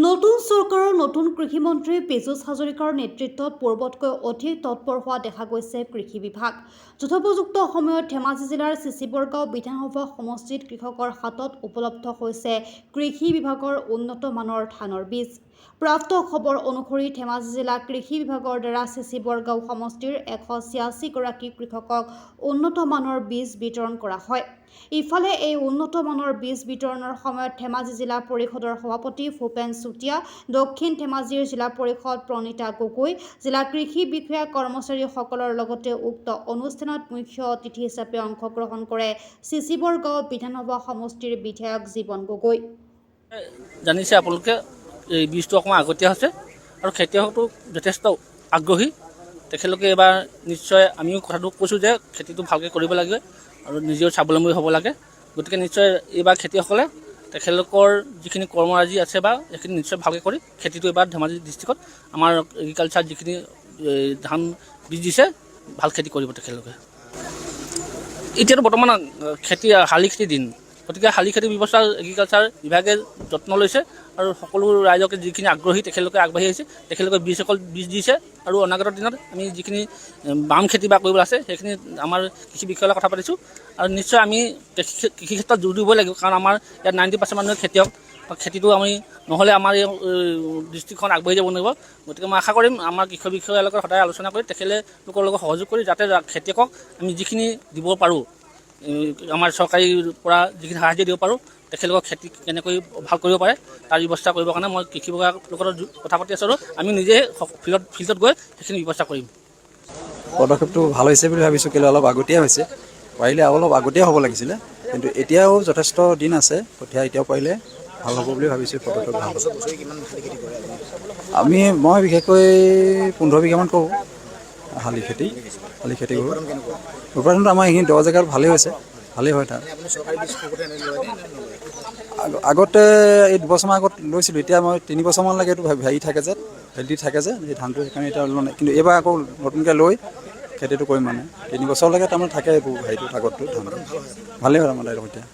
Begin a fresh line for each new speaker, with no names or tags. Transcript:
নতুন চৰকাৰৰ নতুন কৃষিমন্ত্ৰী পীযুষ হাজৰিকাৰ নেতৃত্বত পূৰ্বতকৈ অধিক তৎপৰ হোৱা দেখা গৈছে কৃষি বিভাগ। যথোপযুক্ত সময়ত ধেমাজি জিলাৰ চিচিবৰগাঁও বিধানসভা সমষ্টিত কৃষকৰ হাতত উপলব্ধ হৈছে কৃষি বিভাগৰ উন্নত মানৰ ধানৰ বীজ। প্ৰাপ্ত খবৰ অনুসৰি ধেমাজি জিলা কৃষি বিভাগৰ দ্বাৰা চিচিবৰগাঁও সমষ্টিৰ 186 গৰাকী কৃষকক উন্নত মানৰ বীজ বিতৰণ কৰা হয়। ইফালে এই উন্নত মানৰ বীজ বিতৰণৰ সময়ত ধেমাজি জিলা পৰিষদৰ সভাপতি ভূপেন চুতীয়া, দক্ষিণ ধেমাজিৰ জিলা পৰিষদ প্ৰণীতা গগৈ, জিলা কৃষি বিষয়া কৰ্মচাৰীসকলৰ লগতে উক্ত অনুষ্ঠানত মুখ্য অতিথি হিচাপে অংশগ্ৰহণ কৰে চিচিবৰগাঁও বিধানসভা সমষ্টিৰ বিধায়ক জীৱন গগৈ।
জানিছে আপোনালোকে এই বীজটো অকণমান আগতীয়া হৈছে আৰু খেতিয়কটো যথেষ্ট আগ্ৰহী। তেখেতলোকে এবাৰ নিশ্চয় আমিও কথাটো কৈছোঁ যে খেতিটো ভালকৈ কৰিব লাগে আৰু নিজেও স্বাৱলম্বী হ'ব লাগে। গতিকে নিশ্চয় এইবাৰ খেতিয়কসকলে তেখেতলোকৰ যিখিনি কৰ্মৰাজি আছে বা সেইখিনি নিশ্চয় ভালকৈ কৰি খেতিটো এইবাৰ ধেমাজি ডিষ্ট্ৰিক্টত আমাৰ এগ্ৰিকালচাৰ যিখিনি ধান বীজ দিছে ভাল খেতি কৰিব তেখেতলোকে। এতিয়াতো বৰ্তমান খেতি শালি খেতিৰ দিন, গতিকে শালি খেতিৰ ব্যৱস্থা এগ্ৰিকালচাৰ বিভাগে যত্ন লৈছে আৰু সকলো ৰাইজকে যিখিনি আগ্ৰহী তেখেতলোকে আগবাঢ়ি আহিছে। তেখেতলোকে বীজ দিছে আৰু অনাগত দিনত আমি যিখিনি বাম খেতি বা কৰিবলৈ আছে সেইখিনি আমাৰ কৃষি বিষয়াৰ লগত কথা পাতিছোঁ আৰু নিশ্চয় আমি কৃষি ক্ষেত্ৰত জোৰ দিবই লাগিব, কাৰণ আমাৰ ইয়াত 90% মানুহে খেতিয়ক। খেতিটো আমি নহ'লে আমাৰ এই ডিষ্ট্ৰিক্টখন আগবাঢ়ি যাব নোৱাৰিব। গতিকে মই আশা কৰিম আমাৰ কৃষি বিষয়াৰ লগত সদায় আলোচনা কৰি তেখেতলোকৰ লগত সহযোগ কৰি যাতে খেতিয়কক আমি যিখিনি দিব পাৰোঁ, আমাৰ চৰকাৰীৰ পৰা যিখিনি সাহায্য দিব পাৰোঁ, তেখেতলোকৰ খেতি কেনেকৈ ভাল কৰিব পাৰে তাৰ ব্যৱস্থা কৰিবৰ কাৰণে মই কৃষি বিভাগৰ লগত কথা পাতি আছোঁ আৰু আমি নিজে ফিল্ডত গৈ সেইখিনি ব্যৱস্থা কৰিম।
পদক্ষেপটো ভাল হৈছে বুলি ভাবিছোঁ, কেলৈ অলপ আগতীয়া হৈছে। পাৰিলে অলপ আগতীয়া হ'ব লাগিছিলে, কিন্তু এতিয়াও যথেষ্ট দিন আছে। কঠীয়া এতিয়াও পাৰিলে ভাল হ'ব বুলি ভাবিছোঁ। পদক্ষেপ ভাল হ'ব। মই বিশেষকৈ 15 বিঘামান কৰোঁ শালি খেতি কৰোঁ। উৎপাদনটো আমাৰ এইখিনি 10 জেগাত ভালেই হৈছে, ভালেই হয়। তাৰ আগতে এই 2 বছৰমান আগত লৈছিলোঁ, এতিয়া মই 3 বছৰমানলৈকে এইটো হেৰি থাকে যে হেল্ডি থাকে যে এই ধানটো, সেইকাৰণে এতিয়া লোৱা নাই। কিন্তু এইবাৰ আকৌ নতুনকৈ লৈ খেতিটো কৰিম, মানে 3 বছৰলৈকে তাৰমানে থাকে এইবোৰ হেৰিটো আগতটো ধান ভালেই হয় আমাৰ এতিয়া।